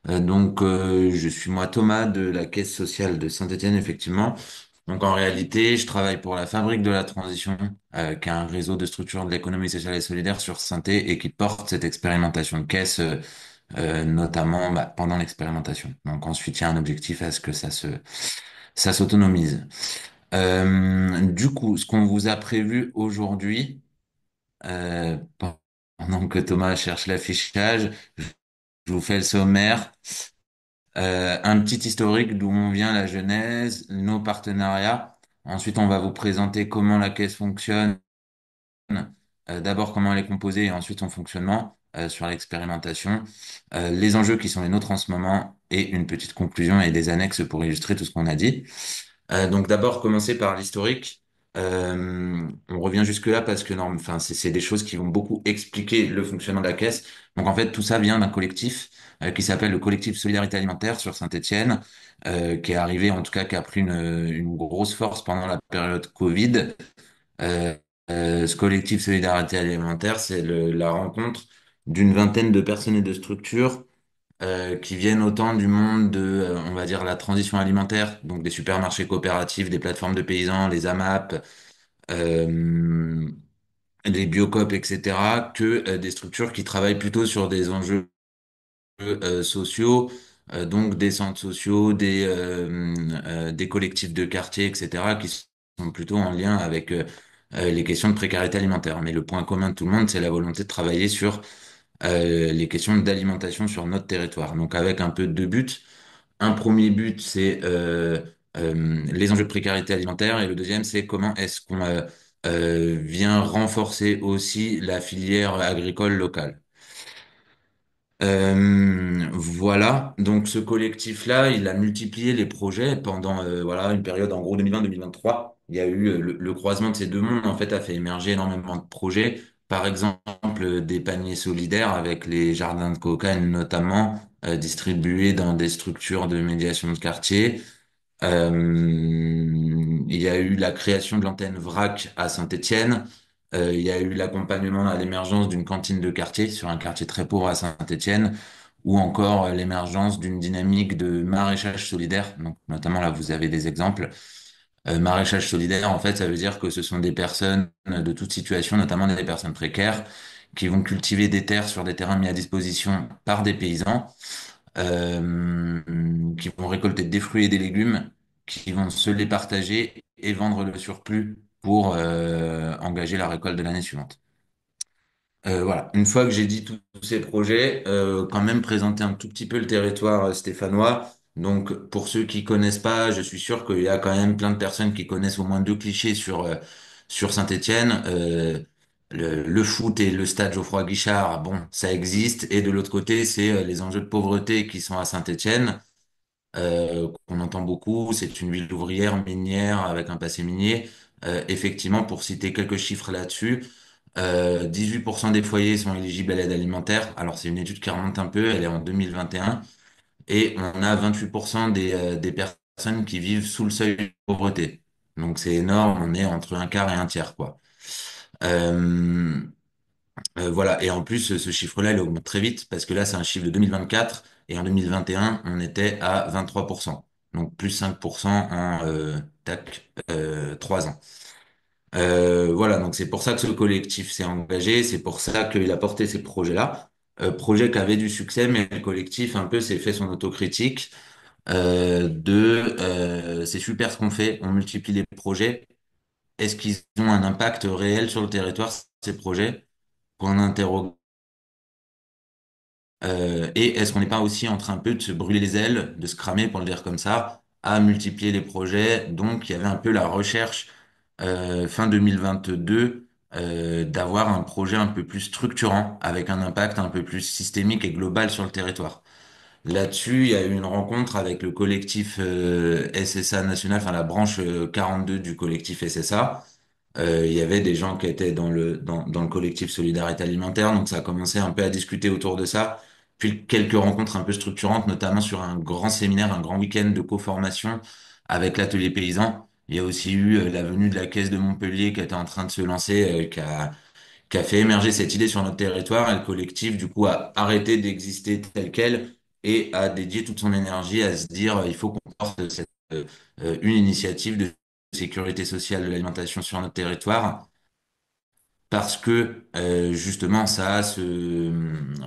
Je suis moi Thomas de la Caisse sociale de Saint-Étienne, effectivement. Donc, en réalité, je travaille pour la Fabrique de la Transition, qui est un réseau de structures de l'économie sociale et solidaire sur Saint-Étienne et qui porte cette expérimentation de caisse, notamment pendant l'expérimentation. Donc, ensuite, il y a un objectif à ce que ça s'autonomise. Du coup, ce qu'on vous a prévu aujourd'hui, euh, pendant que Thomas cherche l'affichage, je vous fais le sommaire. Un petit historique d'où on vient, la genèse, nos partenariats. Ensuite, on va vous présenter comment la caisse fonctionne, d'abord comment elle est composée et ensuite son fonctionnement sur l'expérimentation, les enjeux qui sont les nôtres en ce moment et une petite conclusion et des annexes pour illustrer tout ce qu'on a dit. Donc d'abord commencer par l'historique. On revient jusque-là parce que non, enfin c'est des choses qui vont beaucoup expliquer le fonctionnement de la caisse. Donc en fait tout ça vient d'un collectif qui s'appelle le collectif Solidarité Alimentaire sur Saint-Étienne, qui est arrivé en tout cas qui a pris une grosse force pendant la période Covid. Euh, Ce collectif Solidarité Alimentaire, c'est la rencontre d'une vingtaine de personnes et de structures qui viennent autant du monde de, on va dire, la transition alimentaire, donc des supermarchés coopératifs, des plateformes de paysans, les AMAP, euh, les Biocoop, etc., que des structures qui travaillent plutôt sur des enjeux sociaux, donc des centres sociaux, des collectifs de quartier, etc., qui sont plutôt en lien avec les questions de précarité alimentaire. Mais le point commun de tout le monde, c'est la volonté de travailler sur les questions d'alimentation sur notre territoire. Donc avec un peu deux buts. Un premier but, c'est les enjeux de précarité alimentaire et le deuxième, c'est comment est-ce qu'on vient renforcer aussi la filière agricole locale. Voilà, donc ce collectif-là, il a multiplié les projets pendant voilà une période en gros 2020-2023. Il y a eu le croisement de ces deux mondes en fait a fait émerger énormément de projets. Par exemple, des paniers solidaires avec les jardins de cocaïne notamment distribués dans des structures de médiation de quartier. Il y a eu la création de l'antenne VRAC à Saint-Étienne. Il y a eu l'accompagnement à l'émergence d'une cantine de quartier sur un quartier très pauvre à Saint-Étienne, ou encore l'émergence d'une dynamique de maraîchage solidaire. Donc, notamment là, vous avez des exemples. Maraîchage solidaire, en fait, ça veut dire que ce sont des personnes de toute situation, notamment des personnes précaires, qui vont cultiver des terres sur des terrains mis à disposition par des paysans qui vont récolter des fruits et des légumes, qui vont se les partager et vendre le surplus pour engager la récolte de l'année suivante. Voilà, une fois que j'ai dit tous ces projets, quand même présenter un tout petit peu le territoire stéphanois. Donc, pour ceux qui connaissent pas, je suis sûr qu'il y a quand même plein de personnes qui connaissent au moins deux clichés sur Saint-Étienne. Le foot et le stade Geoffroy-Guichard, bon, ça existe. Et de l'autre côté, c'est les enjeux de pauvreté qui sont à Saint-Étienne, qu'on entend beaucoup. C'est une ville ouvrière, minière, avec un passé minier. Effectivement, pour citer quelques chiffres là-dessus, 18% des foyers sont éligibles à l'aide alimentaire. Alors, c'est une étude qui remonte un peu, elle est en 2021. Et on a 28% des personnes qui vivent sous le seuil de pauvreté. Donc, c'est énorme, on est entre un quart et un tiers, quoi. Euh, voilà, et en plus, ce chiffre-là, il augmente très vite, parce que là, c'est un chiffre de 2024, et en 2021, on était à 23%. Donc, plus 5% en 3 ans. Voilà, donc c'est pour ça que ce collectif s'est engagé, c'est pour ça qu'il a porté ces projets-là. Projets qui avaient du succès, mais le collectif un peu s'est fait son autocritique c'est super ce qu'on fait, on multiplie les projets. Est-ce qu'ils ont un impact réel sur le territoire, ces projets? Qu'on interroge. Et est-ce qu'on n'est pas aussi en train un peu de se brûler les ailes, de se cramer, pour le dire comme ça, à multiplier les projets? Donc, il y avait un peu la recherche fin 2022 d'avoir un projet un peu plus structurant, avec un impact un peu plus systémique et global sur le territoire. Là-dessus, il y a eu une rencontre avec le collectif SSA national, enfin la branche 42 du collectif SSA. Il y avait des gens qui étaient dans le collectif Solidarité Alimentaire, donc ça a commencé un peu à discuter autour de ça. Puis quelques rencontres un peu structurantes, notamment sur un grand séminaire, un grand week-end de co-formation avec l'atelier paysan. Il y a aussi eu la venue de la Caisse de Montpellier qui était en train de se lancer, qui a fait émerger cette idée sur notre territoire. Et le collectif, du coup, a arrêté d'exister tel quel et a dédié toute son énergie à se dire il faut qu'on porte une initiative de sécurité sociale de l'alimentation sur notre territoire parce que justement ça a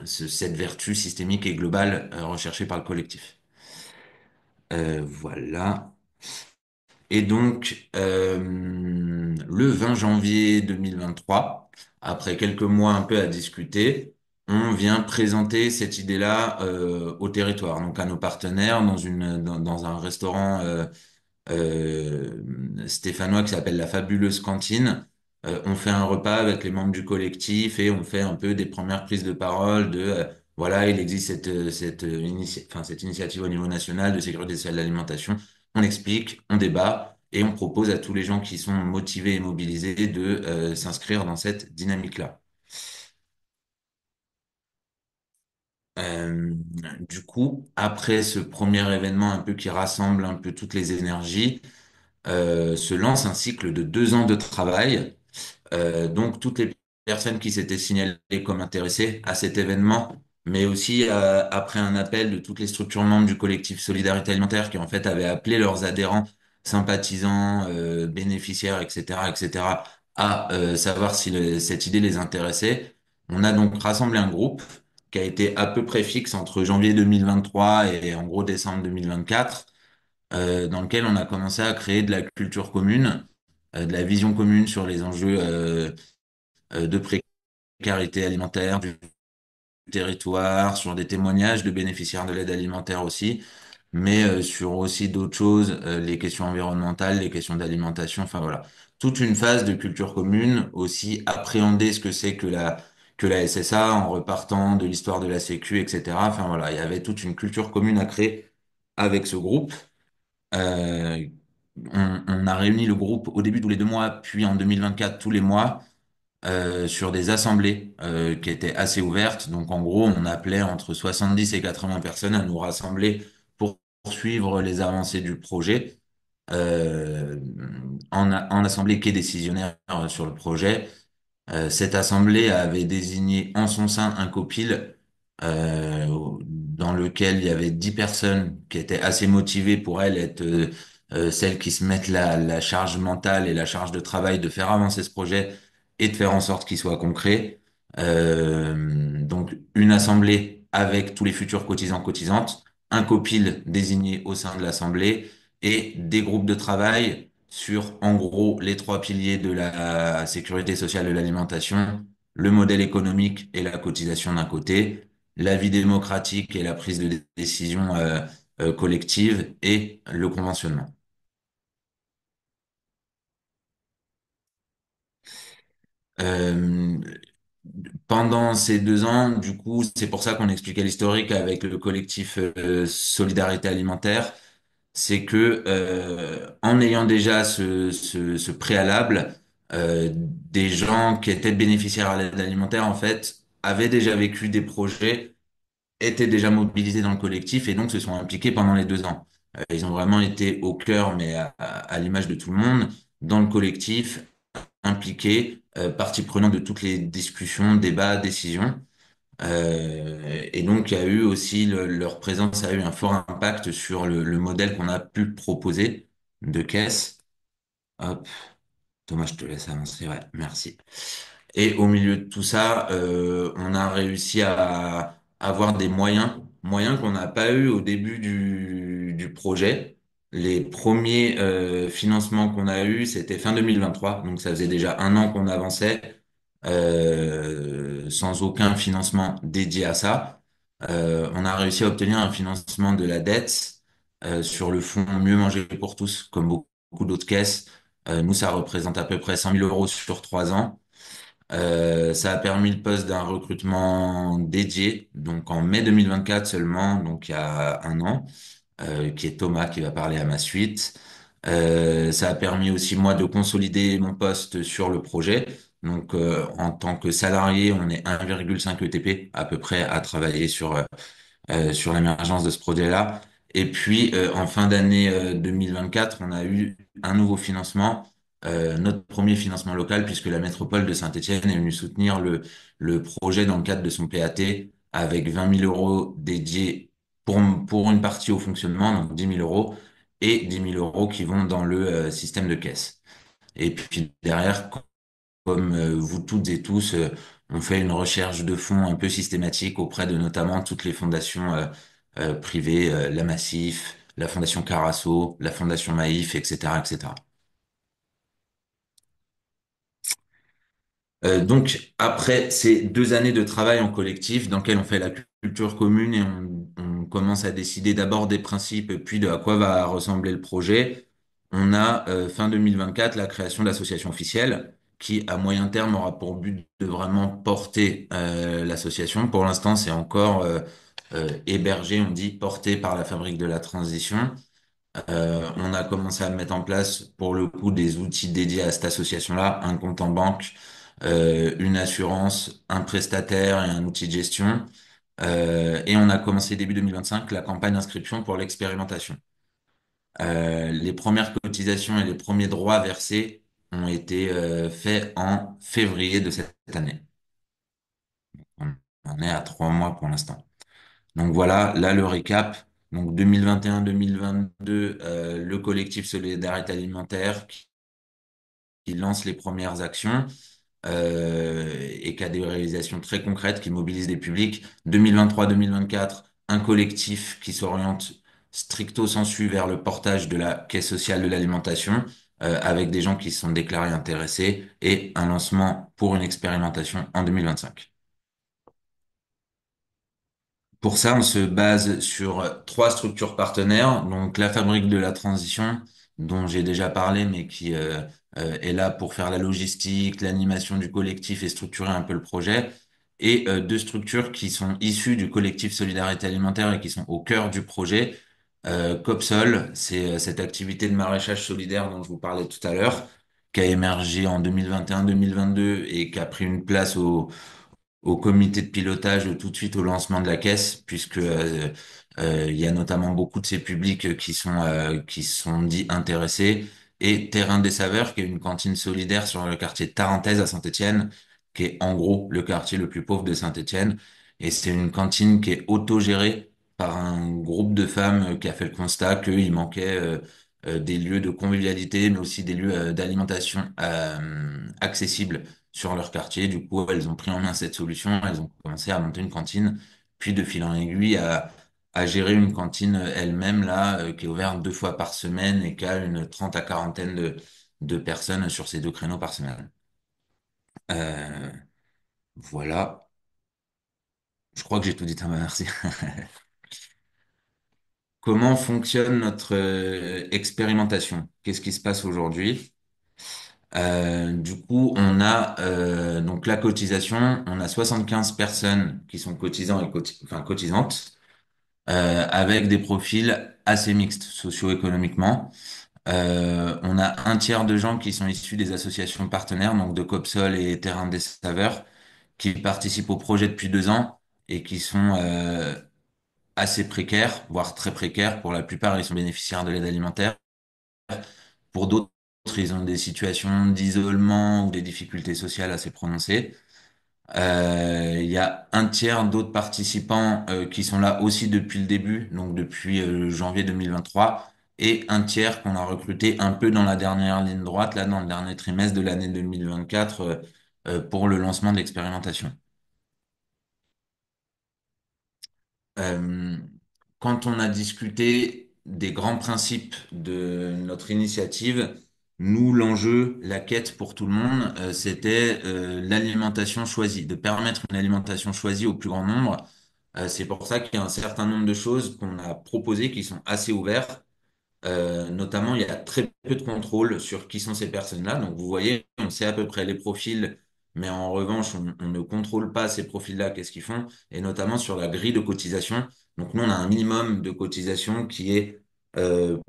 cette vertu systémique et globale recherchée par le collectif. Voilà. Et donc, le 20 janvier 2023, après quelques mois un peu à discuter, on vient présenter cette idée-là au territoire, donc à nos partenaires dans un restaurant stéphanois qui s'appelle la Fabuleuse Cantine. On fait un repas avec les membres du collectif et on fait un peu des premières prises de parole de voilà, il existe cette initiative au niveau national de sécurité sociale de l'alimentation. On explique, on débat et on propose à tous les gens qui sont motivés et mobilisés de s'inscrire dans cette dynamique-là. Euh, du coup, après ce premier événement un peu qui rassemble un peu toutes les énergies, se lance un cycle de 2 ans de travail. Donc, toutes les personnes qui s'étaient signalées comme intéressées à cet événement, mais aussi après un appel de toutes les structures membres du collectif Solidarité Alimentaire qui en fait avaient appelé leurs adhérents, sympathisants, bénéficiaires, etc., etc., à savoir si cette idée les intéressait. On a donc rassemblé un groupe qui a été à peu près fixe entre janvier 2023 et en gros décembre 2024 dans lequel on a commencé à créer de la culture commune, de la vision commune sur les enjeux de précarité alimentaire du territoire, sur des témoignages de bénéficiaires de l'aide alimentaire aussi, mais sur aussi d'autres choses, les questions environnementales, les questions d'alimentation, enfin voilà. Toute une phase de culture commune, aussi appréhender ce que c'est que la SSA en repartant de l'histoire de la Sécu, etc. Enfin voilà, il y avait toute une culture commune à créer avec ce groupe. Euh, on a réuni le groupe au début tous les 2 mois, puis en 2024 tous les mois, sur des assemblées qui étaient assez ouvertes. Donc en gros, on appelait entre 70 et 80 personnes à nous rassembler pour poursuivre les avancées du projet euh, en assemblée qui est décisionnaire sur le projet. Cette assemblée avait désigné en son sein un copil euh, dans lequel il y avait 10 personnes qui étaient assez motivées pour elles, être celles qui se mettent la charge mentale et la charge de travail de faire avancer ce projet et de faire en sorte qu'il soit concret. Donc une assemblée avec tous les futurs cotisants cotisantes, un copil désigné au sein de l'assemblée et des groupes de travail sur, en gros, les trois piliers de la sécurité sociale de l'alimentation, le modèle économique et la cotisation d'un côté, la vie démocratique et la prise de décision collective et le conventionnement. Euh, Pendant ces 2 ans, du coup, c'est pour ça qu'on expliquait l'historique avec le collectif Solidarité Alimentaire. C'est que en ayant déjà ce préalable, des gens qui étaient bénéficiaires à l'aide alimentaire, en fait, avaient déjà vécu des projets, étaient déjà mobilisés dans le collectif et donc se sont impliqués pendant les 2 ans. Ils ont vraiment été au cœur, mais à l'image de tout le monde, dans le collectif, impliqués, partie prenante de toutes les discussions, débats, décisions. Et donc, il y a eu aussi leur présence a eu un fort impact sur le modèle qu'on a pu proposer de caisse. Hop, Thomas, je te laisse avancer. Ouais, merci. Et au milieu de tout ça, on a réussi à avoir des moyens qu'on n'a pas eu au début du projet. Les premiers financements qu'on a eus, c'était fin 2023, donc ça faisait déjà un an qu'on avançait sans aucun financement dédié à ça. On a réussi à obtenir un financement de la dette sur le fonds Mieux manger pour tous, comme beaucoup d'autres caisses. Nous, ça représente à peu près 100 000 euros sur 3 ans. Ça a permis le poste d'un recrutement dédié, donc en mai 2024 seulement, donc il y a un an, qui est Thomas qui va parler à ma suite. Ça a permis aussi moi de consolider mon poste sur le projet. Donc en tant que salarié, on est 1,5 ETP à peu près à travailler sur l'émergence de ce projet-là. Et puis, en fin d'année 2024, on a eu un nouveau financement, notre premier financement local, puisque la métropole de Saint-Étienne est venue soutenir le projet dans le cadre de son PAT avec 20 000 euros dédiés pour, pour une partie au fonctionnement, donc 10 000 euros, et 10 000 euros qui vont dans le système de caisse. Et puis derrière, comme vous toutes et tous, on fait une recherche de fonds un peu systématique auprès de notamment toutes les fondations privées, la Massif, la Fondation Carasso, la Fondation Maïf, etc., etc. Donc, après ces 2 années de travail en collectif, dans lequel on fait la culture commune et on commence à décider d'abord des principes, puis de à quoi va ressembler le projet, on a fin 2024 la création de l'association officielle, qui à moyen terme aura pour but de vraiment porter l'association. Pour l'instant, c'est encore hébergé, on dit porté par la Fabrique de la Transition. On a commencé à mettre en place, pour le coup, des outils dédiés à cette association-là, un compte en banque, une assurance, un prestataire et un outil de gestion. Et on a commencé début 2025 la campagne d'inscription pour l'expérimentation. Les premières cotisations et les premiers droits versés ont été faits en février de cette année. On en est à 3 mois pour l'instant. Donc voilà, là le récap. Donc 2021-2022, le collectif Solidarité Alimentaire qui lance les premières actions et qui a des réalisations très concrètes, qui mobilisent des publics. 2023-2024, un collectif qui s'oriente stricto sensu vers le portage de la caisse sociale de l'alimentation avec des gens qui se sont déclarés intéressés et un lancement pour une expérimentation en 2025. Pour ça, on se base sur trois structures partenaires. Donc, la Fabrique de la Transition, dont j'ai déjà parlé, mais qui est là pour faire la logistique, l'animation du collectif et structurer un peu le projet. Et deux structures qui sont issues du collectif Solidarité Alimentaire et qui sont au cœur du projet. Copsol, c'est cette activité de maraîchage solidaire dont je vous parlais tout à l'heure, qui a émergé en 2021-2022 et qui a pris une place au comité de pilotage tout de suite au lancement de la caisse, puisque il y a notamment beaucoup de ces publics qui sont dits intéressés, et Terrain des Saveurs, qui est une cantine solidaire sur le quartier de Tarentaise à Saint-Étienne, qui est en gros le quartier le plus pauvre de Saint-Étienne, et c'est une cantine qui est autogérée par un groupe de femmes qui a fait le constat qu'il manquait des lieux de convivialité, mais aussi des lieux d'alimentation accessibles sur leur quartier. Du coup, elles ont pris en main cette solution, elles ont commencé à monter une cantine, puis de fil en aiguille à gérer une cantine elle-même là, qui est ouverte 2 fois par semaine et qui a une 30 à quarantaine de personnes sur ces 2 créneaux par semaine. Euh, voilà, je crois que j'ai tout dit, Thomas, merci. Comment fonctionne notre expérimentation? Qu'est-ce qui se passe aujourd'hui? Du coup, on a donc la cotisation, on a 75 personnes qui sont cotisants et enfin, cotisantes, avec des profils assez mixtes socio-économiquement. On a un tiers de gens qui sont issus des associations partenaires, donc de Copsol et Terrain des Saveurs, qui participent au projet depuis 2 ans et qui sont assez précaires, voire très précaires. Pour la plupart, ils sont bénéficiaires de l'aide alimentaire. Pour d'autres, ils ont des situations d'isolement ou des difficultés sociales assez prononcées. Il y a un tiers d'autres participants qui sont là aussi depuis le début, donc depuis janvier 2023, et un tiers qu'on a recruté un peu dans la dernière ligne droite, là, dans le dernier trimestre de l'année 2024, pour le lancement de l'expérimentation. Euh, Quand on a discuté des grands principes de notre initiative, nous, l'enjeu, la quête pour tout le monde, c'était l'alimentation choisie, de permettre une alimentation choisie au plus grand nombre. C'est pour ça qu'il y a un certain nombre de choses qu'on a proposées qui sont assez ouvertes. Notamment, il y a très peu de contrôle sur qui sont ces personnes-là. Donc, vous voyez, on sait à peu près les profils, mais en revanche, on ne contrôle pas ces profils-là, qu'est-ce qu'ils font, et notamment sur la grille de cotisation. Donc, nous, on a un minimum de cotisation qui est,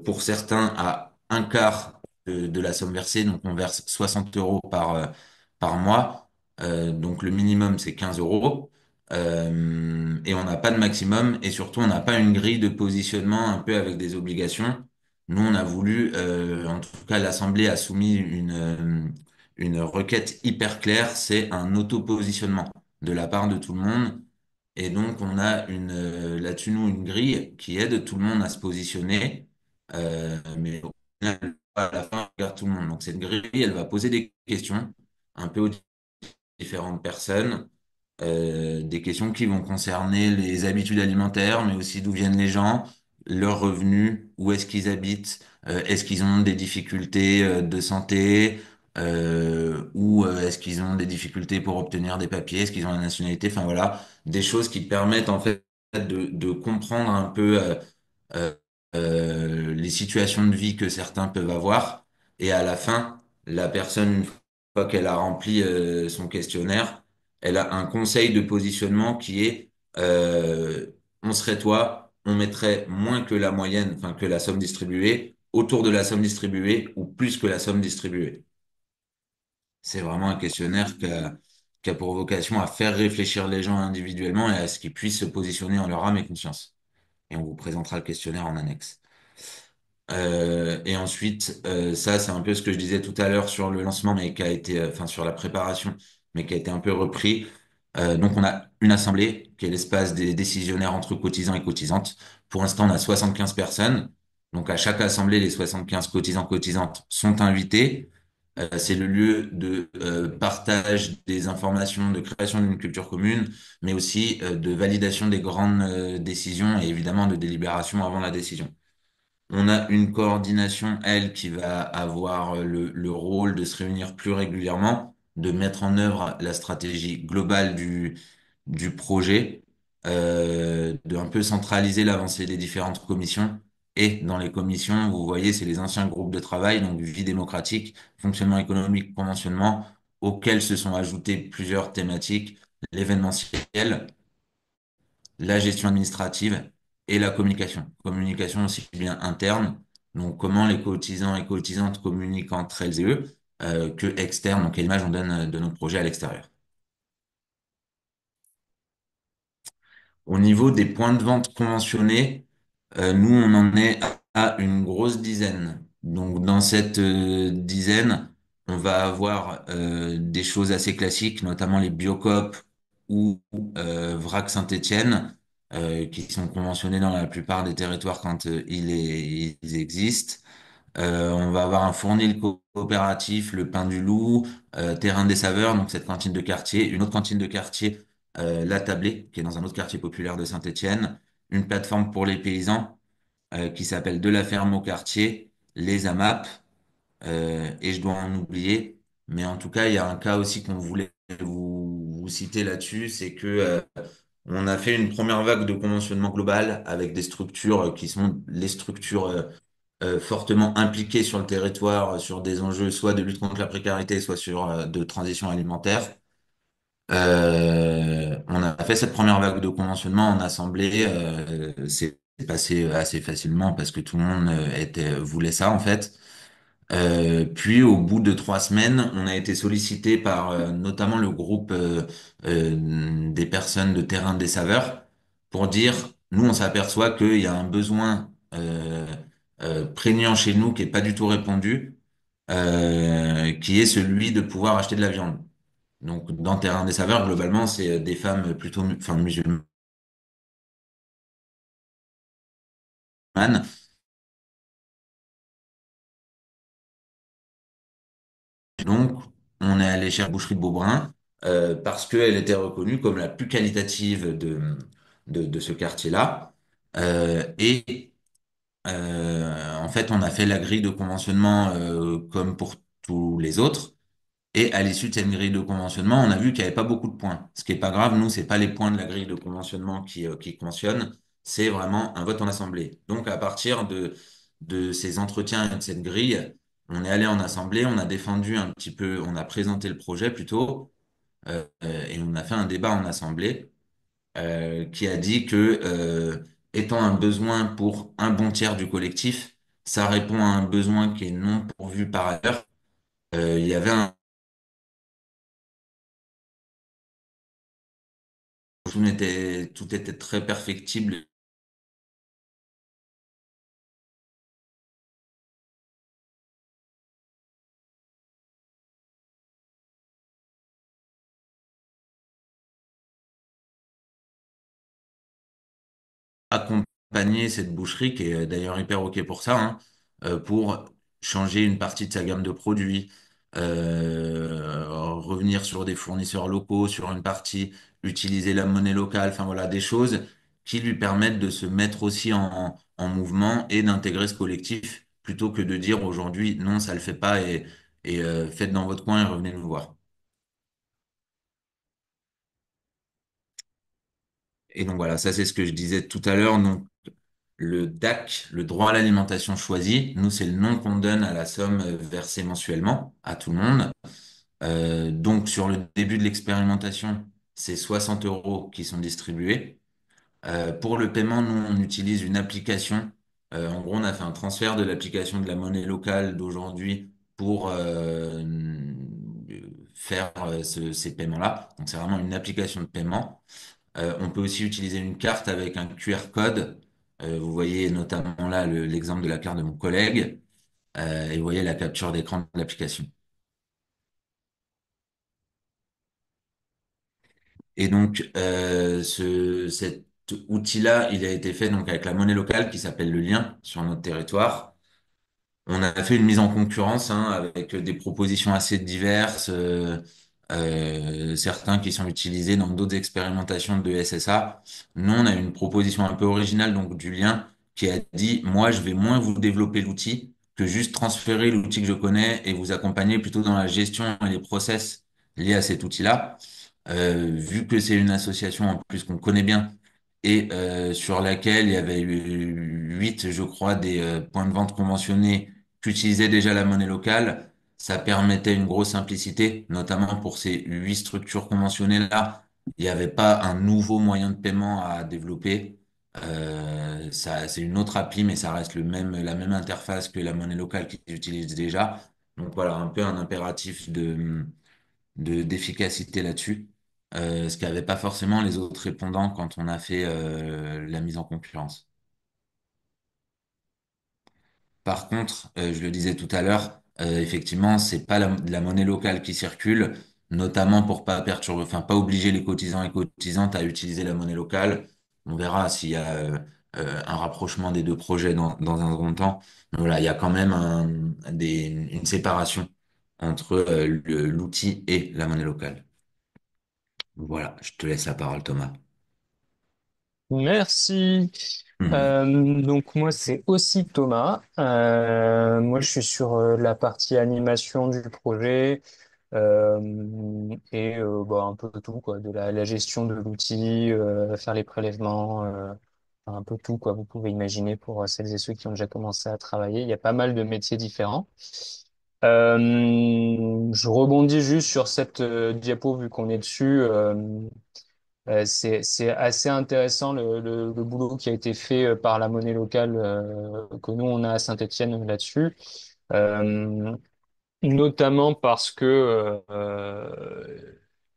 pour certains, à un quart de la somme versée. Donc, on verse 60 euros par mois. Donc, le minimum, c'est 15 euros. Et on n'a pas de maximum, et surtout, on n'a pas une grille de positionnement un peu avec des obligations. Nous, on a voulu, en tout cas, l'Assemblée a soumis une requête hyper claire, c'est un auto-positionnement de la part de tout le monde. Et donc, on a là-dessus, nous, une grille qui aide tout le monde à se positionner. Mais au final, à la fin, on regarde tout le monde. Donc, cette grille, elle va poser des questions un peu aux différentes personnes, des questions qui vont concerner les habitudes alimentaires, mais aussi d'où viennent les gens, leurs revenus, où est-ce qu'ils habitent, est-ce qu'ils ont des difficultés de santé, ou est-ce qu'ils ont des difficultés pour obtenir des papiers, est-ce qu'ils ont la nationalité, enfin voilà, des choses qui permettent en fait de comprendre un peu euh, les situations de vie que certains peuvent avoir. Et à la fin, la personne, une fois qu'elle a rempli son questionnaire, elle a un conseil de positionnement qui est on serait toi, on mettrait moins que la moyenne, enfin que la somme distribuée, autour de la somme distribuée ou plus que la somme distribuée. C'est vraiment un questionnaire qui a pour vocation à faire réfléchir les gens individuellement et à ce qu'ils puissent se positionner en leur âme et conscience. Et on vous présentera le questionnaire en annexe. Et ensuite, ça, c'est un peu ce que je disais tout à l'heure sur le lancement, mais qui a été, enfin, sur la préparation, mais qui a été un peu repris. Donc, on a une assemblée qui est l'espace des décisionnaires entre cotisants et cotisantes. Pour l'instant, on a 75 personnes. Donc, à chaque assemblée, les 75 cotisants cotisantes sont invités. C'est le lieu de partage des informations, de création d'une culture commune, mais aussi de validation des grandes décisions et évidemment de délibération avant la décision. On a une coordination, elle, qui va avoir le rôle de se réunir plus régulièrement, de mettre en œuvre la stratégie globale du projet, de un peu centraliser l'avancée des différentes commissions. Et dans les commissions, vous voyez, c'est les anciens groupes de travail, donc du vie démocratique, fonctionnement économique, conventionnement, auxquels se sont ajoutées plusieurs thématiques, l'événementiel, la gestion administrative et la communication. Communication aussi bien interne, donc comment les cotisants et cotisantes communiquent entre elles et eux, que externe, donc quelle image on donne de notre projet à l'extérieur. Au niveau des points de vente conventionnés, nous, on en est à une grosse dizaine. Donc, dans cette dizaine, on va avoir des choses assez classiques, notamment les Biocoop ou Vrac Saint-Étienne, qui sont conventionnés dans la plupart des territoires quand ils existent. On va avoir un fournil coopératif, le Pain du Loup, Terrain des Saveurs, donc cette cantine de quartier, une autre cantine de quartier, La Tablée, qui est dans un autre quartier populaire de Saint-Étienne, une plateforme pour les paysans qui s'appelle De la ferme au quartier, les AMAP, et je dois en oublier. Mais en tout cas, il y a un cas aussi qu'on voulait vous citer là-dessus, c'est que on a fait une première vague de conventionnement global avec des structures qui sont les structures fortement impliquées sur le territoire, sur des enjeux soit de lutte contre la précarité, soit sur de transition alimentaire. On a fait cette première vague de conventionnement en assemblée. C'est passé assez facilement parce que tout le monde voulait ça en fait. Puis au bout de 3 semaines, on a été sollicité par notamment le groupe des personnes de Terrain des Saveurs pour dire, nous on s'aperçoit qu'il y a un besoin prégnant chez nous qui est pas du tout répondu, qui est celui de pouvoir acheter de la viande. Donc dans Terrain des Saveurs, globalement, c'est des femmes plutôt enfin, musulmanes. Donc, on est allé chez la boucherie de Beaubrun parce qu'elle était reconnue comme la plus qualitative de ce quartier-là. Et en fait, on a fait la grille de conventionnement comme pour tous les autres. Et à l'issue de cette grille de conventionnement, on a vu qu'il n'y avait pas beaucoup de points. Ce qui est pas grave, nous, c'est pas les points de la grille de conventionnement qui conventionnent, c'est vraiment un vote en assemblée. Donc, à partir de ces entretiens et de cette grille, on est allé en assemblée, on a défendu un petit peu, on a présenté le projet plutôt, et on a fait un débat en assemblée qui a dit que, étant un besoin pour un bon tiers du collectif, ça répond à un besoin qui est non pourvu par ailleurs. Il y avait tout était très perfectible accompagner cette boucherie, qui est d'ailleurs hyper OK pour ça, hein, pour changer une partie de sa gamme de produits, revenir sur des fournisseurs locaux, sur une partie, utiliser la monnaie locale, enfin voilà, des choses qui lui permettent de se mettre aussi en mouvement et d'intégrer ce collectif, plutôt que de dire aujourd'hui, non, ça le fait pas et faites dans votre coin et revenez nous voir. Et donc voilà, ça c'est ce que je disais tout à l'heure. Donc le DAC, le droit à l'alimentation choisi, nous c'est le nom qu'on donne à la somme versée mensuellement à tout le monde. Donc sur le début de l'expérimentation, c'est 60 euros qui sont distribués. Pour le paiement, nous on utilise une application. En gros, on a fait un transfert de l'application de la monnaie locale d'aujourd'hui pour faire ces paiements-là. Donc c'est vraiment une application de paiement. On peut aussi utiliser une carte avec un QR code. Vous voyez notamment là l'exemple de la carte de mon collègue, et vous voyez la capture d'écran de l'application. Et donc, cet outil-là, il a été fait donc avec la monnaie locale qui s'appelle le lien sur notre territoire. On a fait une mise en concurrence hein, avec des propositions assez diverses, certains qui sont utilisés dans d'autres expérimentations de SSA. Nous, on a une proposition un peu originale donc du lien qui a dit, moi, je vais moins vous développer l'outil que juste transférer l'outil que je connais et vous accompagner plutôt dans la gestion et les process liés à cet outil-là. Vu que c'est une association en plus qu'on connaît bien et sur laquelle il y avait eu 8, je crois, des points de vente conventionnés qui utilisaient déjà la monnaie locale, ça permettait une grosse simplicité, notamment pour ces 8 structures conventionnées-là. Il n'y avait pas un nouveau moyen de paiement à développer. Ça, c'est une autre appli, mais ça reste la même interface que la monnaie locale qu'ils utilisent déjà. Donc voilà, un peu un impératif d'efficacité là-dessus, ce qu'avaient pas forcément les autres répondants quand on a fait la mise en concurrence. Par contre, je le disais tout à l'heure, effectivement, c'est pas la monnaie locale qui circule, notamment pour pas perturber, enfin pas obliger les cotisants et cotisantes à utiliser la monnaie locale. On verra s'il y a un rapprochement des deux projets dans un second temps. Mais voilà, il y a quand même une séparation entre l'outil et la monnaie locale. Voilà, je te laisse la parole, Thomas. Merci. Hmm. Donc moi c'est aussi Thomas. Moi je suis sur la partie animation du projet et bah, un peu tout quoi, de la gestion de l'outil, faire les prélèvements, enfin, un peu tout quoi. Vous pouvez imaginer pour celles et ceux qui ont déjà commencé à travailler. Il y a pas mal de métiers différents. Je rebondis juste sur cette diapo vu qu'on est dessus. C'est assez intéressant le boulot qui a été fait par la monnaie locale que nous on a à Saint-Étienne là-dessus. Euh, Notamment parce que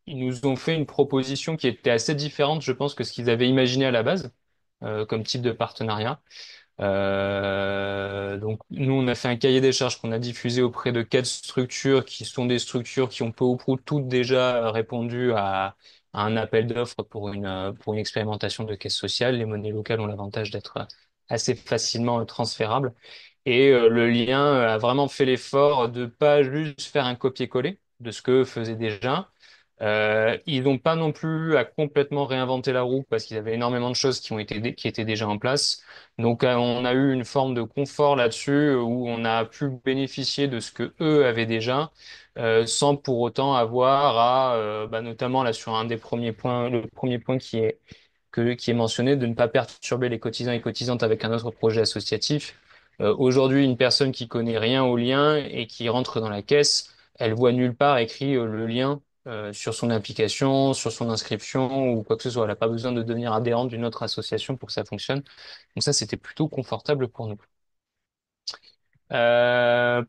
ils nous ont fait une proposition qui était assez différente, je pense, que ce qu'ils avaient imaginé à la base comme type de partenariat. Donc nous, on a fait un cahier des charges qu'on a diffusé auprès de 4 structures qui sont des structures qui ont peu ou prou toutes déjà répondu à un appel d'offres pour une expérimentation de caisse sociale. Les monnaies locales ont l'avantage d'être assez facilement transférables. Et le lien a vraiment fait l'effort de pas juste faire un copier-coller de ce que faisait déjà. Ils n'ont pas non plus à complètement réinventer la roue parce qu'il y avait énormément de choses qui étaient déjà en place. Donc, on a eu une forme de confort là-dessus où on a pu bénéficier de ce que eux avaient déjà, sans pour autant avoir à, bah, notamment là sur un des premiers points, le premier point qui est mentionné, de ne pas perturber les cotisants et cotisantes avec un autre projet associatif. Aujourd'hui, une personne qui connaît rien au lien et qui rentre dans la caisse, elle voit nulle part écrit le lien sur son application, sur son inscription ou quoi que ce soit. Elle n'a pas besoin de devenir adhérente d'une autre association pour que ça fonctionne. Donc ça, c'était plutôt confortable pour nous.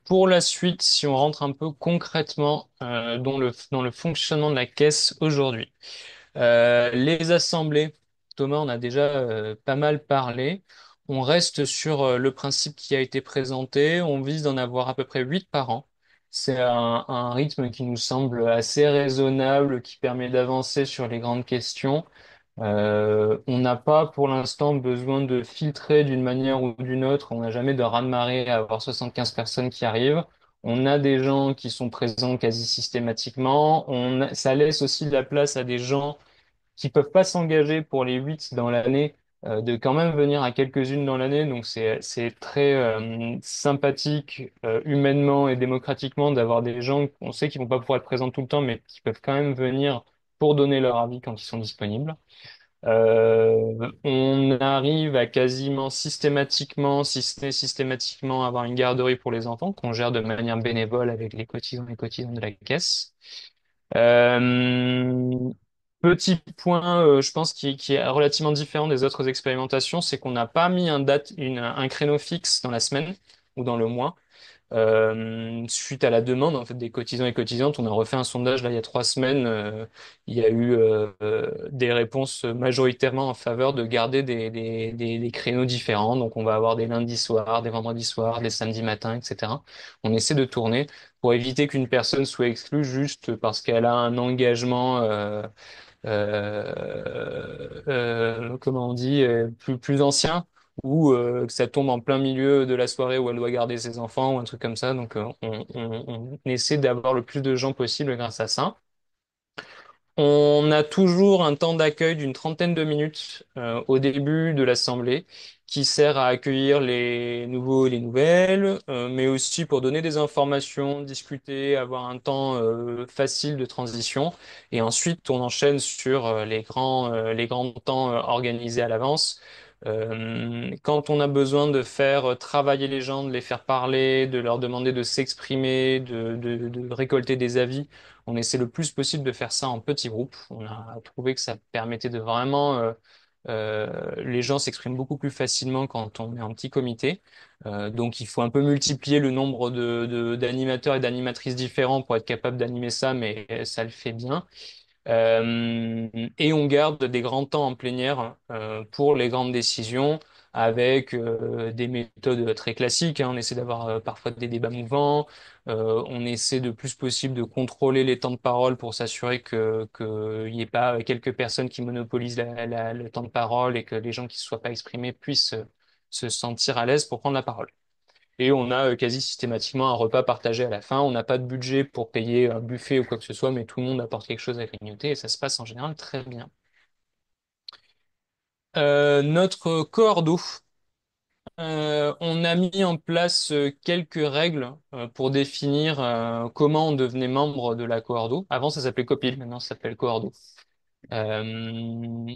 Pour la suite, si on rentre un peu concrètement dans le fonctionnement de la caisse aujourd'hui. Les assemblées, Thomas en a déjà pas mal parlé. On reste sur le principe qui a été présenté. On vise d'en avoir à peu près 8 par an. C'est un rythme qui nous semble assez raisonnable, qui permet d'avancer sur les grandes questions. On n'a pas pour l'instant besoin de filtrer d'une manière ou d'une autre. On n'a jamais de raz-de-marée à avoir 75 personnes qui arrivent. On a des gens qui sont présents quasi systématiquement. Ça laisse aussi de la place à des gens qui peuvent pas s'engager pour les 8 dans l'année, de quand même venir à quelques-unes dans l'année. Donc c'est très sympathique humainement et démocratiquement d'avoir des gens qu'on sait qu'ils vont pas pouvoir être présents tout le temps, mais qui peuvent quand même venir pour donner leur avis quand ils sont disponibles. On arrive à quasiment systématiquement, si ce n'est systématiquement, avoir une garderie pour les enfants qu'on gère de manière bénévole avec les cotisants et cotisantes de la caisse. Euh, Petit point, je pense, qui est relativement différent des autres expérimentations, c'est qu'on n'a pas mis un créneau fixe dans la semaine ou dans le mois. Suite à la demande en fait des cotisants et cotisantes, on a refait un sondage là il y a 3 semaines. Il y a eu des réponses majoritairement en faveur de garder des créneaux différents. Donc on va avoir des lundis soirs, des vendredis soirs, des samedis matins, etc. On essaie de tourner pour éviter qu'une personne soit exclue juste parce qu'elle a un engagement. Comment on dit, plus ancien, ou que ça tombe en plein milieu de la soirée où elle doit garder ses enfants ou un truc comme ça. Donc on essaie d'avoir le plus de gens possible grâce à ça. On a toujours un temps d'accueil d'une trentaine de minutes au début de l'assemblée qui sert à accueillir les nouveaux et les nouvelles, mais aussi pour donner des informations, discuter, avoir un temps facile de transition. Et ensuite, on enchaîne sur les grands temps organisés à l'avance. Quand on a besoin de faire travailler les gens, de les faire parler, de leur demander de s'exprimer, de récolter des avis, on essaie le plus possible de faire ça en petits groupes. On a trouvé que ça permettait de vraiment... les gens s'expriment beaucoup plus facilement quand on est en petit comité. Donc il faut un peu multiplier le nombre d'animateurs et d'animatrices différents pour être capable d'animer ça, mais ça le fait bien. Euh, et on garde des grands temps en plénière pour les grandes décisions avec des méthodes très classiques, hein. On essaie d'avoir parfois des débats mouvants. On essaie de plus possible de contrôler les temps de parole pour s'assurer qu'il n'y ait pas quelques personnes qui monopolisent le temps de parole et que les gens qui ne se soient pas exprimés puissent se sentir à l'aise pour prendre la parole. Et on a quasi systématiquement un repas partagé à la fin. On n'a pas de budget pour payer un buffet ou quoi que ce soit, mais tout le monde apporte quelque chose à grignoter et ça se passe en général très bien. Notre cordeau, on a mis en place quelques règles pour définir comment on devenait membre de la coordo. Avant, ça s'appelait Copil, maintenant ça s'appelle coordo. Euh,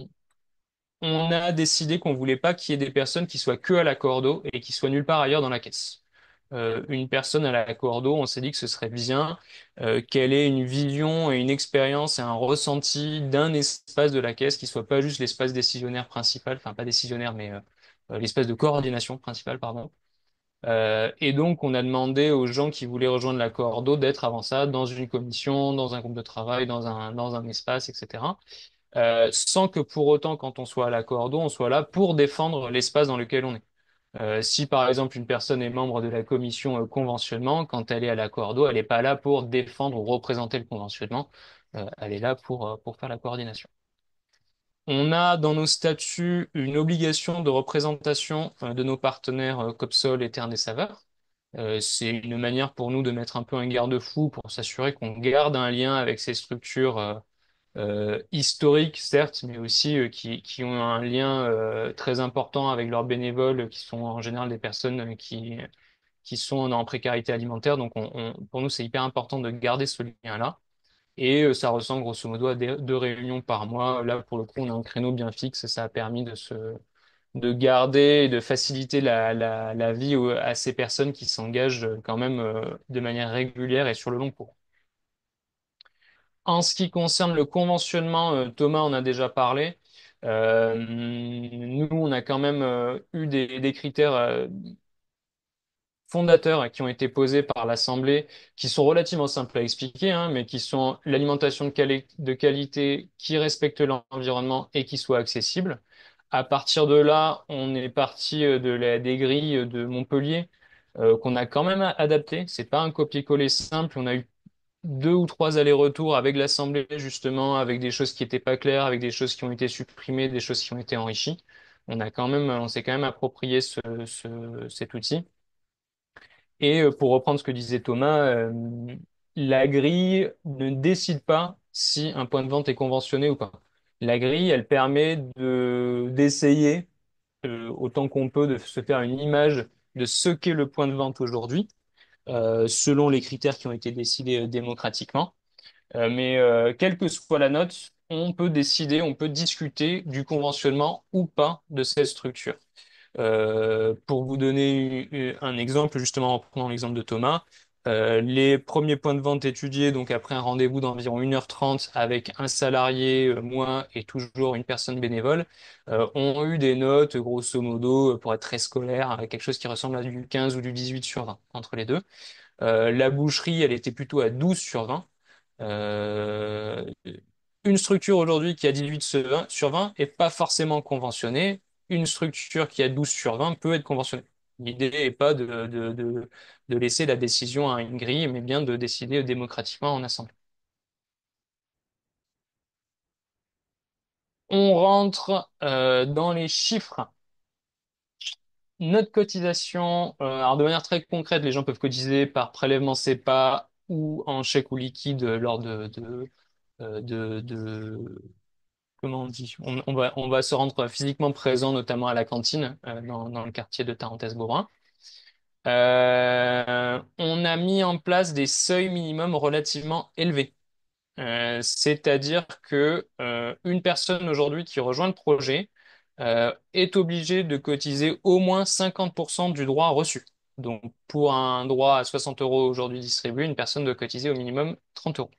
on a décidé qu'on voulait pas qu'il y ait des personnes qui soient que à la cordeau et qui soient nulle part ailleurs dans la caisse. Une personne à la cordeau, on s'est dit que ce serait bien qu'elle ait une vision et une expérience et un ressenti d'un espace de la caisse qui soit pas juste l'espace décisionnaire principal, enfin pas décisionnaire, mais l'espace de coordination principal, pardon. Et donc, on a demandé aux gens qui voulaient rejoindre la cordeau d'être avant ça dans une commission, dans un groupe de travail, dans un espace, etc. Sans que pour autant, quand on soit à la cordeau, on soit là pour défendre l'espace dans lequel on est. Si par exemple une personne est membre de la commission conventionnement, quand elle est à la cordeau, elle n'est pas là pour défendre ou représenter le conventionnement, elle est là pour faire la coordination. On a dans nos statuts une obligation de représentation de nos partenaires Copsol et Terre des Saveurs. C'est une manière pour nous de mettre un peu un garde-fou pour s'assurer qu'on garde un lien avec ces structures historiques, certes, mais aussi qui ont un lien très important avec leurs bénévoles, qui sont en général des personnes qui sont en précarité alimentaire. Donc, pour nous, c'est hyper important de garder ce lien-là. Et ça ressemble grosso modo à 2 réunions par mois. Là, pour le coup, on a un créneau bien fixe et ça a permis de garder et de faciliter la vie à ces personnes qui s'engagent quand même de manière régulière et sur le long cours. En ce qui concerne le conventionnement, Thomas en a déjà parlé. Nous, on a quand même eu des critères fondateurs qui ont été posés par l'Assemblée, qui sont relativement simples à expliquer, hein, mais qui sont l'alimentation de qualité, qui respecte l'environnement et qui soit accessible. À partir de là, on est parti des grilles de Montpellier, qu'on a quand même adapté. C'est pas un copier-coller simple. On a eu deux ou trois allers-retours avec l'Assemblée, justement, avec des choses qui n'étaient pas claires, avec des choses qui ont été supprimées, des choses qui ont été enrichies. On s'est quand même approprié cet outil. Et pour reprendre ce que disait Thomas, la grille ne décide pas si un point de vente est conventionné ou pas. La grille, elle permet d'essayer autant qu'on peut de se faire une image de ce qu'est le point de vente aujourd'hui, selon les critères qui ont été décidés démocratiquement. Mais quelle que soit la note, on peut décider, on peut discuter du conventionnement ou pas de cette structure. Pour vous donner un exemple, justement en prenant l'exemple de Thomas, les premiers points de vente étudiés, donc après un rendez-vous d'environ 1h30 avec un salarié, moi et toujours une personne bénévole, ont eu des notes, grosso modo, pour être très scolaire, avec quelque chose qui ressemble à du 15 ou du 18 sur 20 entre les deux. La boucherie, elle était plutôt à 12 sur 20. Euh, une structure aujourd'hui qui a 18 sur 20 est pas forcément conventionnée. Une structure qui a 12 sur 20 peut être conventionnée. L'idée n'est pas de laisser la décision à une grille, mais bien de décider démocratiquement en assemblée. On rentre dans les chiffres. Notre cotisation, alors de manière très concrète, les gens peuvent cotiser par prélèvement CEPA ou en chèque ou liquide lors de comment on dit? On va se rendre physiquement présent, notamment à la cantine, dans le quartier de Tarentaise-Beaubrun. On a mis en place des seuils minimums relativement élevés. C'est-à-dire que une personne aujourd'hui qui rejoint le projet est obligée de cotiser au moins 50% du droit reçu. Donc, pour un droit à 60 euros aujourd'hui distribué, une personne doit cotiser au minimum 30 euros.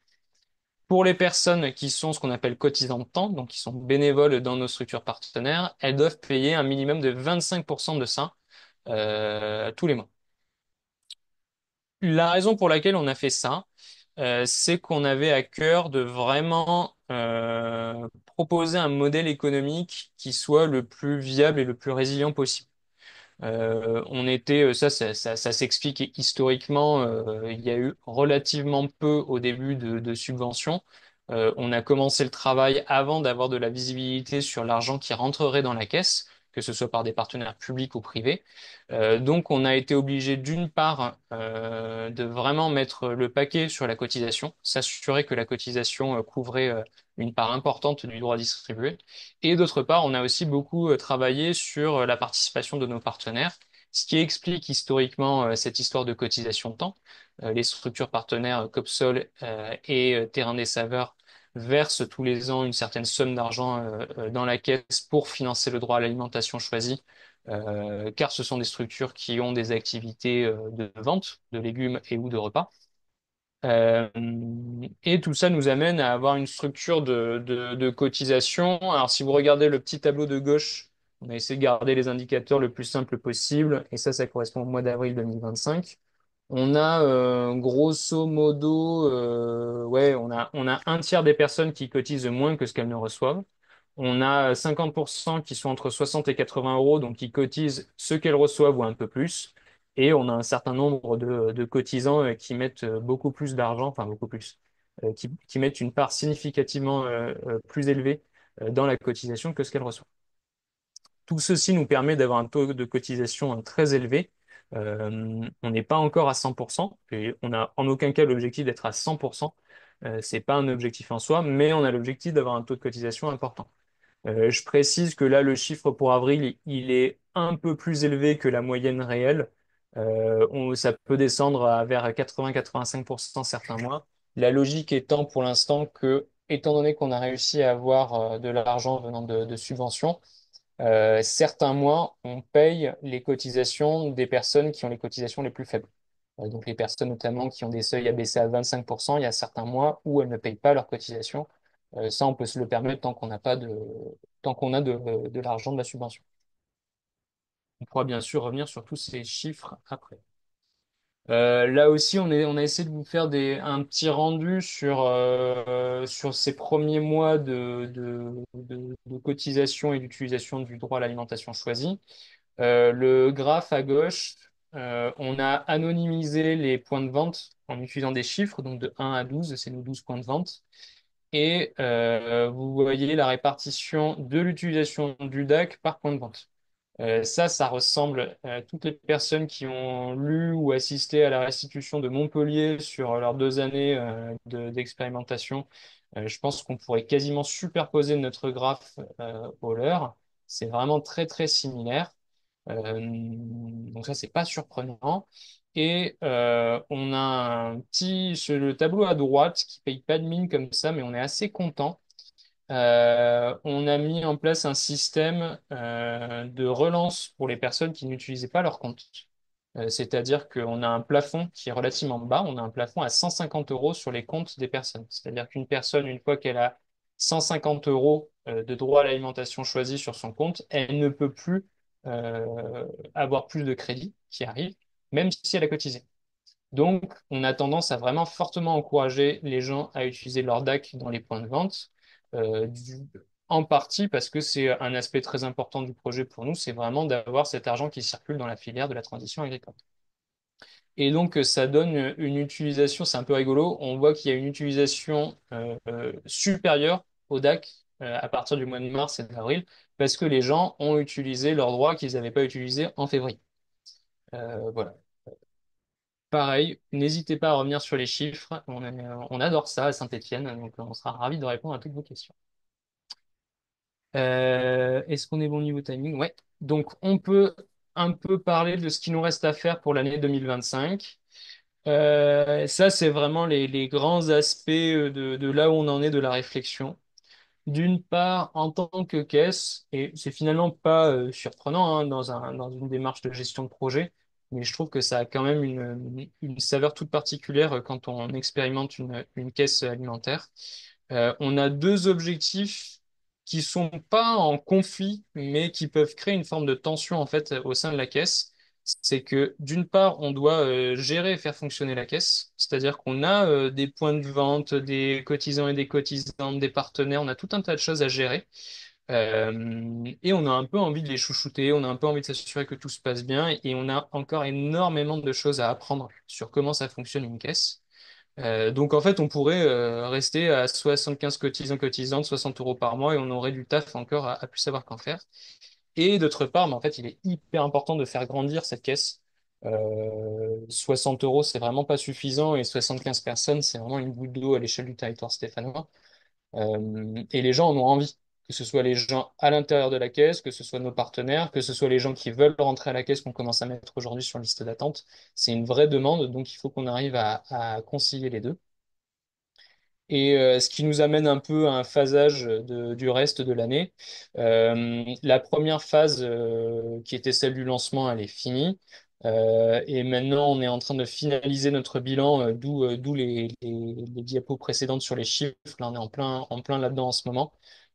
Pour les personnes qui sont ce qu'on appelle cotisants de temps, donc qui sont bénévoles dans nos structures partenaires, elles doivent payer un minimum de 25% de ça tous les mois. La raison pour laquelle on a fait ça, c'est qu'on avait à cœur de vraiment proposer un modèle économique qui soit le plus viable et le plus résilient possible. Ça s'explique historiquement. Il y a eu relativement peu au début de subventions. On a commencé le travail avant d'avoir de la visibilité sur l'argent qui rentrerait dans la caisse, que ce soit par des partenaires publics ou privés. Donc, on a été obligé d'une part de vraiment mettre le paquet sur la cotisation, s'assurer que la cotisation couvrait une part importante du droit distribué. Et d'autre part, on a aussi beaucoup travaillé sur la participation de nos partenaires, ce qui explique historiquement cette histoire de cotisation de temps. Les structures partenaires Copsol et Terrain des Saveurs versent tous les ans une certaine somme d'argent dans la caisse pour financer le droit à l'alimentation choisi, car ce sont des structures qui ont des activités de vente de légumes et ou de repas. Euh, et tout ça nous amène à avoir une structure de cotisation. Alors, si vous regardez le petit tableau de gauche, on a essayé de garder les indicateurs le plus simple possible, et ça correspond au mois d'avril 2025. On a grosso modo, ouais, on a un tiers des personnes qui cotisent moins que ce qu'elles ne reçoivent. On a 50% qui sont entre 60 et 80 euros, donc qui cotisent ce qu'elles reçoivent ou un peu plus. Et on a un certain nombre de cotisants qui mettent beaucoup plus d'argent, enfin beaucoup plus, qui mettent une part significativement plus élevée dans la cotisation que ce qu'elles reçoivent. Tout ceci nous permet d'avoir un taux de cotisation très élevé. On n'est pas encore à 100%, et on n'a en aucun cas l'objectif d'être à 100%. C'est pas un objectif en soi, mais on a l'objectif d'avoir un taux de cotisation important. Je précise que là, le chiffre pour avril, il est un peu plus élevé que la moyenne réelle. Ça peut descendre vers 80-85% certains mois. La logique étant pour l'instant que, étant donné qu'on a réussi à avoir de l'argent venant de subventions, certains mois, on paye les cotisations des personnes qui ont les cotisations les plus faibles. Donc les personnes notamment qui ont des seuils abaissés à 25%, il y a certains mois où elles ne payent pas leurs cotisations. Ça, on peut se le permettre tant qu'on a de l'argent de la subvention. On pourra bien sûr revenir sur tous ces chiffres après. Là aussi, on a essayé de vous faire un petit rendu sur ces premiers mois de cotisation et d'utilisation du droit à l'alimentation choisie. Le graphe à gauche On a anonymisé les points de vente en utilisant des chiffres, donc de 1 à 12, c'est nos 12 points de vente. Et vous voyez la répartition de l'utilisation du DAC par point de vente. Ça ressemble à toutes les personnes qui ont lu ou assisté à la restitution de Montpellier sur leurs 2 années d'expérimentation. Je pense qu'on pourrait quasiment superposer notre graphe au leur. C'est vraiment très très similaire. Donc ça, c'est pas surprenant. Et on a un petit, sur le tableau à droite qui paye pas de mine comme ça, mais on est assez content. On a mis en place un système de relance pour les personnes qui n'utilisaient pas leur compte. C'est-à-dire qu'on a un plafond qui est relativement bas. On a un plafond à 150 euros sur les comptes des personnes. C'est-à-dire qu'une personne, une fois qu'elle a 150 euros de droit à l'alimentation choisi sur son compte, elle ne peut plus avoir plus de crédit qui arrive, même si elle a cotisé. Donc, on a tendance à vraiment fortement encourager les gens à utiliser leur DAC dans les points de vente, en partie parce que c'est un aspect très important du projet pour nous, c'est vraiment d'avoir cet argent qui circule dans la filière de la transition agricole. Et donc, ça donne une utilisation, c'est un peu rigolo, on voit qu'il y a une utilisation supérieure au DAC à partir du mois de mars et d'avril, parce que les gens ont utilisé leurs droits qu'ils n'avaient pas utilisés en février. Voilà. Pareil, n'hésitez pas à revenir sur les chiffres. On adore ça à Saint-Étienne, donc on sera ravis de répondre à toutes vos questions. Est-ce qu'on est bon niveau timing? Ouais. Donc on peut un peu parler de ce qui nous reste à faire pour l'année 2025. Ça, c'est vraiment les grands aspects de là où on en est de la réflexion. D'une part, en tant que caisse, et c'est finalement pas surprenant hein, dans une démarche de gestion de projet, mais je trouve que ça a quand même une saveur toute particulière quand on expérimente une caisse alimentaire. On a deux objectifs qui sont pas en conflit, mais qui peuvent créer une forme de tension en fait au sein de la caisse. C'est que d'une part, on doit gérer et faire fonctionner la caisse, c'est-à-dire qu'on a des points de vente, des cotisants et des cotisantes, des partenaires, on a tout un tas de choses à gérer. Et on a un peu envie de les chouchouter, on a un peu envie de s'assurer que tout se passe bien, et on a encore énormément de choses à apprendre sur comment ça fonctionne une caisse. Donc en fait, on pourrait rester à 75 cotisants cotisantes, 60 euros par mois, et on aurait du taf encore à plus savoir qu'en faire. Et d'autre part, mais en fait, il est hyper important de faire grandir cette caisse. 60 euros, c'est vraiment pas suffisant, et 75 personnes, c'est vraiment une goutte d'eau à l'échelle du territoire stéphanois. Et les gens en ont envie, que ce soit les gens à l'intérieur de la caisse, que ce soit nos partenaires, que ce soit les gens qui veulent rentrer à la caisse qu'on commence à mettre aujourd'hui sur liste d'attente. C'est une vraie demande, donc il faut qu'on arrive à concilier les deux. Et ce qui nous amène un peu à un phasage du reste de l'année. La première phase, qui était celle du lancement, elle est finie. Et maintenant, on est en train de finaliser notre bilan, d'où les diapos précédentes sur les chiffres. Là, on est en plein là-dedans en ce moment.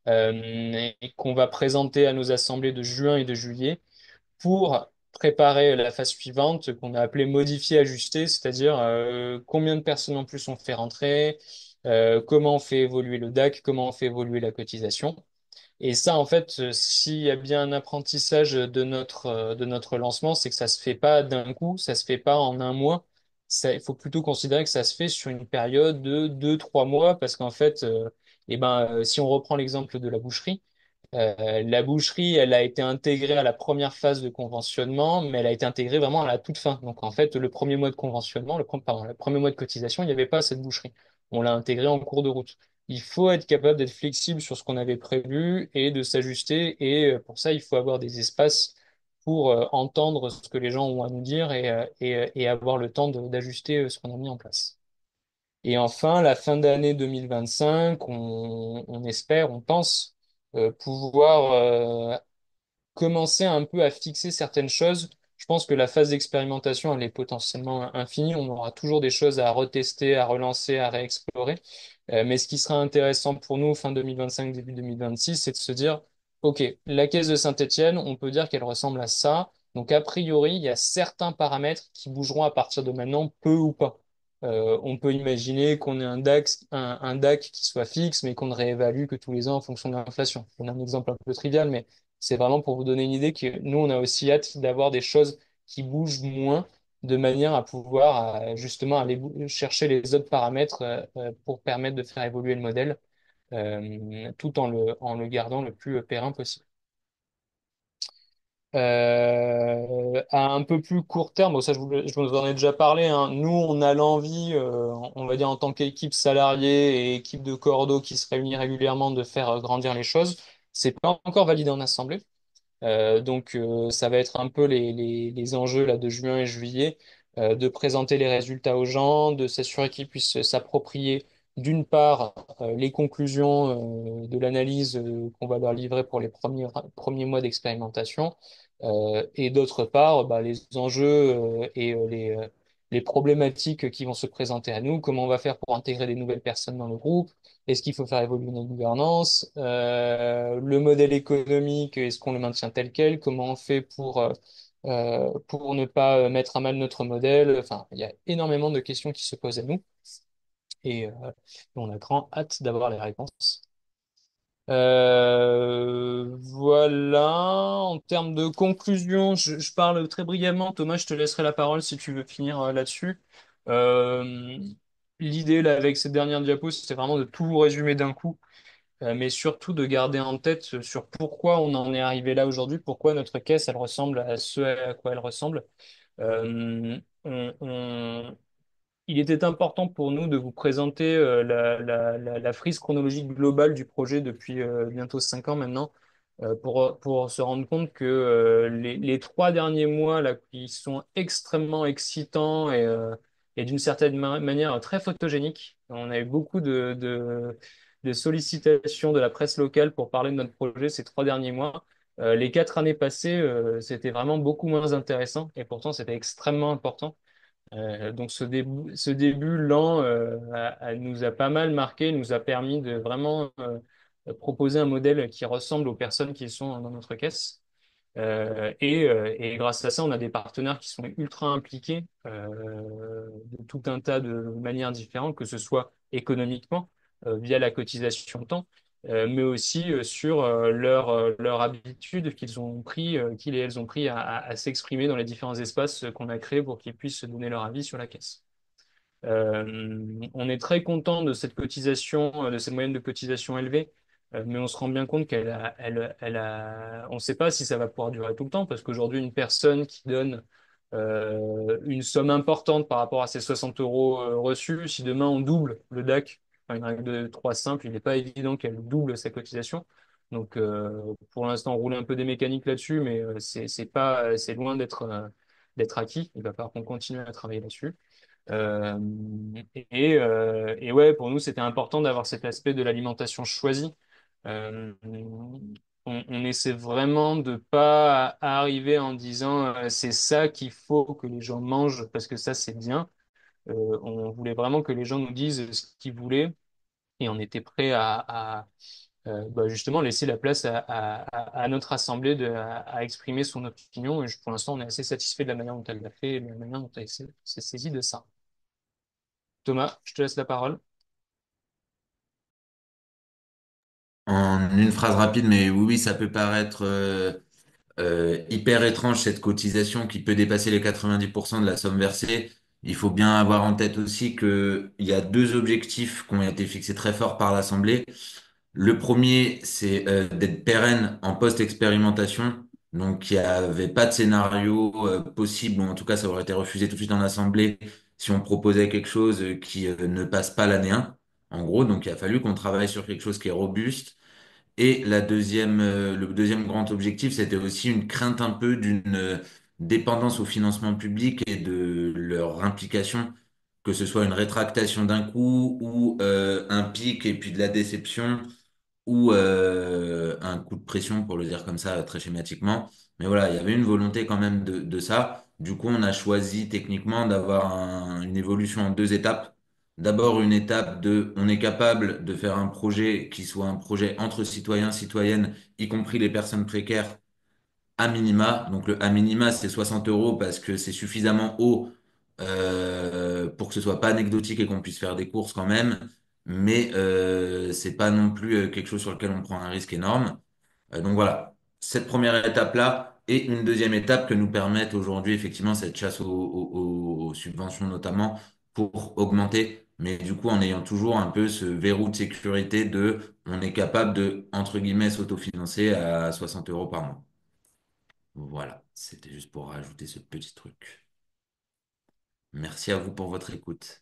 Et qu'on va présenter à nos assemblées de juin et de juillet pour préparer la phase suivante qu'on a appelée modifier, ajuster, c'est-à-dire combien de personnes en plus on fait rentrer, comment on fait évoluer le DAC, comment on fait évoluer la cotisation. Et ça, en fait, s'il y a bien un apprentissage de notre lancement, c'est que ça se fait pas d'un coup, ça se fait pas en un mois. Ça, il faut plutôt considérer que ça se fait sur une période de 2, 3 mois, parce qu'en fait, si on reprend l'exemple de la boucherie, la boucherie, elle a été intégrée à la première phase de conventionnement, mais elle a été intégrée vraiment à la toute fin. Donc en fait, le premier mois de conventionnement, pardon, le premier mois de cotisation, il n'y avait pas cette boucherie. On l'a intégrée en cours de route. Il faut être capable d'être flexible sur ce qu'on avait prévu et de s'ajuster. Et pour ça, il faut avoir des espaces pour entendre ce que les gens ont à nous dire et avoir le temps d'ajuster ce qu'on a mis en place. Et enfin, la fin d'année 2025, on espère, on pense pouvoir commencer un peu à fixer certaines choses. Je pense que la phase d'expérimentation, elle est potentiellement infinie. On aura toujours des choses à retester, à relancer, à réexplorer. Mais ce qui sera intéressant pour nous, fin 2025, début 2026, c'est de se dire, OK, la caisse de Saint-Étienne, on peut dire qu'elle ressemble à ça. Donc, a priori, il y a certains paramètres qui bougeront à partir de maintenant, peu ou pas. On peut imaginer qu'on ait un DAC qui soit fixe, mais qu'on ne réévalue que tous les ans en fonction de l'inflation. On a un exemple un peu trivial, mais c'est vraiment pour vous donner une idée que nous, on a aussi hâte d'avoir des choses qui bougent moins, de manière à pouvoir justement aller chercher les autres paramètres pour permettre de faire évoluer le modèle tout en le gardant le plus périn possible. À un peu plus court terme, bon, ça je vous en ai déjà parlé, hein. Nous, on a l'envie, on va dire en tant qu'équipe salariée et équipe de cordeau qui se réunit régulièrement, de faire grandir les choses. C'est pas encore validé en assemblée. Ça va être un peu les enjeux là, de juin et juillet, de présenter les résultats aux gens, de s'assurer qu'ils puissent s'approprier d'une part les conclusions de l'analyse qu'on va leur livrer pour les premiers mois d'expérimentation, et d'autre part bah, les enjeux les problématiques qui vont se présenter à nous, comment on va faire pour intégrer des nouvelles personnes dans le groupe, est-ce qu'il faut faire évoluer notre gouvernance? Le modèle économique, est-ce qu'on le maintient tel quel? Comment on fait pour ne pas mettre à mal notre modèle? Enfin, il y a énormément de questions qui se posent à nous et on a grand hâte d'avoir les réponses. Voilà, en termes de conclusion, je parle très brièvement. Thomas, je te laisserai la parole si tu veux finir là-dessus. Euh, L'idée là, avec cette dernière diapo, c'était vraiment de tout vous résumer d'un coup, mais surtout de garder en tête sur pourquoi on en est arrivé là aujourd'hui, pourquoi notre caisse, elle ressemble à ce à quoi elle ressemble. Euh, on, il était important pour nous de vous présenter la frise chronologique globale du projet depuis bientôt 5 ans maintenant, pour se rendre compte que les 3 derniers mois là, qui sont extrêmement excitants et d'une certaine manière très photogéniques. On a eu beaucoup de sollicitations de la presse locale pour parler de notre projet ces 3 derniers mois. Les 4 années passées, c'était vraiment beaucoup moins intéressant et pourtant c'était extrêmement important. Ce début lent nous a pas mal marqué, nous a permis de vraiment proposer un modèle qui ressemble aux personnes qui sont dans notre caisse. Et grâce à ça, on a des partenaires qui sont ultra impliqués de tout un tas de manières différentes, que ce soit économiquement, via la cotisation temps, mais aussi sur leur habitude qu'ils et elles ont pris à s'exprimer dans les différents espaces qu'on a créés pour qu'ils puissent se donner leur avis sur la caisse. On est très content de cette cotisation, de cette moyenne de cotisation élevée, mais on se rend bien compte on ne sait pas si ça va pouvoir durer tout le temps, parce qu'aujourd'hui, une personne qui donne une somme importante par rapport à ses 60 euros reçus, si demain on double le DAC, enfin, une règle de 3 simple, il n'est pas évident qu'elle double sa cotisation. Donc, pour l'instant, on roule un peu des mécaniques là-dessus, mais c'est pas, c'est loin d'être acquis. Il va falloir qu'on continue à travailler là-dessus. Euh, et ouais, pour nous, c'était important d'avoir cet aspect de l'alimentation choisie. Euh, on essaie vraiment de pas arriver en disant c'est ça qu'il faut que les gens mangent parce que ça c'est bien. On voulait vraiment que les gens nous disent ce qu'ils voulaient et on était prêt bah, justement laisser la place à notre assemblée à exprimer son opinion. Pour l'instant, on est assez satisfait de la manière dont elle l'a fait et de la manière dont elle s'est saisie de ça. Thomas, je te laisse la parole. En une phrase rapide, mais oui, oui, ça peut paraître hyper étrange cette cotisation qui peut dépasser les 90% de la somme versée. Il faut bien avoir en tête aussi que il y a deux objectifs qui ont été fixés très fort par l'Assemblée. Le premier, c'est d'être pérenne en post-expérimentation. Donc, il n'y avait pas de scénario possible, ou en tout cas, ça aurait été refusé tout de suite en Assemblée si on proposait quelque chose qui ne passe pas l'année 1. En gros, donc il a fallu qu'on travaille sur quelque chose qui est robuste. Et le deuxième grand objectif, c'était aussi une crainte un peu d'une dépendance au financement public et de leur implication, que ce soit une rétractation d'un coup ou un pic et puis de la déception ou un coup de pression, pour le dire comme ça, très schématiquement. Mais voilà, il y avait une volonté quand même de ça. Du coup, on a choisi techniquement d'avoir une évolution en deux étapes. D'abord, une étape de, on est capable de faire un projet qui soit un projet entre citoyens, citoyennes, y compris les personnes précaires, à minima. Donc le à minima, c'est 60 euros parce que c'est suffisamment haut pour que ce soit pas anecdotique et qu'on puisse faire des courses quand même. Mais c'est pas non plus quelque chose sur lequel on prend un risque énorme. Donc voilà, cette première étape-là, Et une deuxième étape que nous permettent aujourd'hui effectivement cette chasse aux subventions notamment pour augmenter, mais du coup en ayant toujours un peu ce verrou de sécurité de on est capable de, entre guillemets, s'autofinancer à 60 euros par mois. Voilà, c'était juste pour rajouter ce petit truc. Merci à vous pour votre écoute.